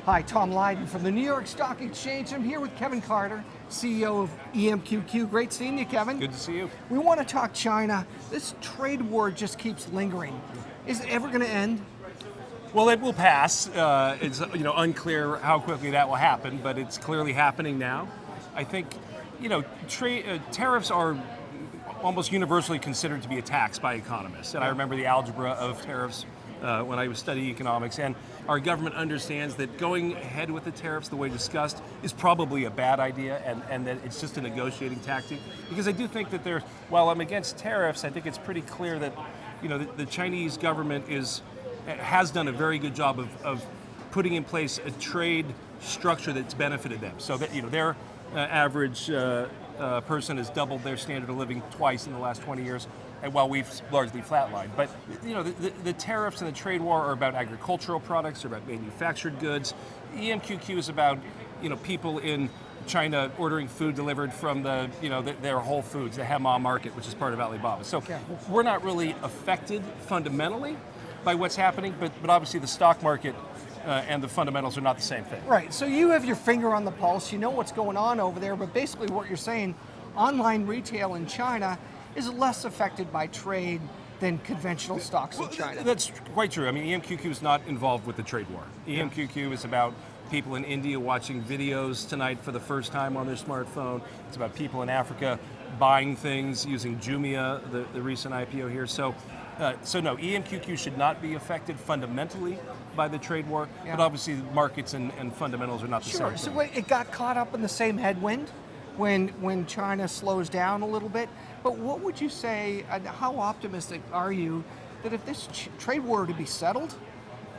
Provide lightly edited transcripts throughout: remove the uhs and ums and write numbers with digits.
Hi, Tom Lydon from the New York Stock Exchange. I'm here with Kevin Carter, CEO of EMQQ. Great seeing you, Kevin. Good to see you. We want to talk China. This trade war just keeps lingering. Is it ever going to end? Well, it will pass. It's unclear how quickly that will happen, but it's clearly happening now. I think tariffs are almost universally considered to be a tax by economists, and I remember the algebra of tariffs when I was studying economics, and our government understands that going ahead with the tariffs the way discussed is probably a bad idea, and that it's just a negotiating tactic. Because I do think that while I'm against tariffs, I think it's pretty clear that the Chinese government has done a very good job of putting in place a trade structure that's benefited them. So that their average person has doubled their standard of living twice in the last 20 years. And while we've largely flatlined. But the tariffs and the trade war are about agricultural products, they're about manufactured goods. EMQQ is about people in China ordering food delivered from their Whole Foods, the Hema market, which is part of Alibaba. So we're not really affected fundamentally by what's happening, but obviously the stock market and the fundamentals are not the same thing. Right, so you have your finger on the pulse, you know what's going on over there, but basically what you're saying, online retail in China is less affected by trade than conventional stocks in China. That's quite true. I mean, EMQQ is not involved with the trade war. EMQQ is about people in India watching videos tonight for the first time on their smartphone. It's about people in Africa buying things using Jumia, the recent IPO here. So no, EMQQ should not be affected fundamentally by the trade war, but obviously the markets and fundamentals are not the same thing. So it got caught up in the same headwind when China slows down a little bit. But what would you say, how optimistic are you that if this trade war were to be settled,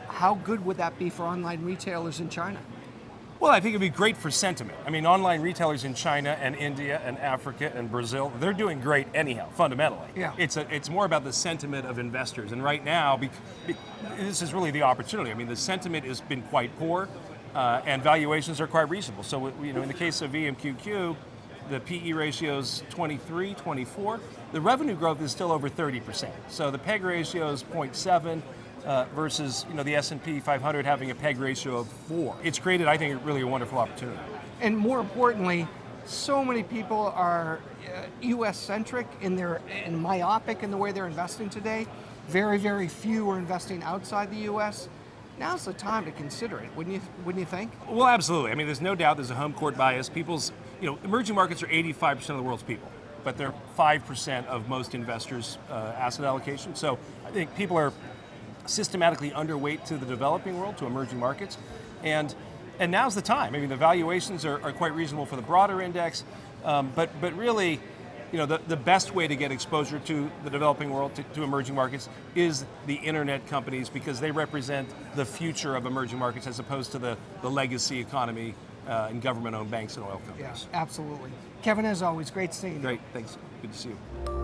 how good would that be for online retailers in China? Well, I think it'd be great for sentiment. I mean, online retailers in China and India and Africa and Brazil, they're doing great anyhow, fundamentally. Yeah. It's more about the sentiment of investors. And right now, this is really the opportunity. I mean, the sentiment has been quite poor, and valuations are quite reasonable. So, in the case of EMQQ, the PE ratio is 23, 24. The revenue growth is still over 30%. So the PEG ratio is 0.7 versus the S&P 500 having a PEG ratio of 4. It's created, I think, really a wonderful opportunity. And more importantly, so many people are U.S.centric and myopic in the way they're investing today. Very, very few are investing outside the U.S. Now's the time to consider it, wouldn't you think? Well, absolutely. I mean, there's no doubt there's a home court bias. Emerging markets are 85% of the world's people, but they're 5% of most investors' asset allocation. So I think people are systematically underweight to the developing world, to emerging markets, and now's the time. I mean, the valuations are quite reasonable for the broader index, but really, the best way to get exposure to the developing world, to emerging markets, is the internet companies, because they represent the future of emerging markets as opposed to the legacy economy and government-owned banks and oil companies. Yes, absolutely. Kevin, as always, great seeing you. Great, thanks. Good to see you.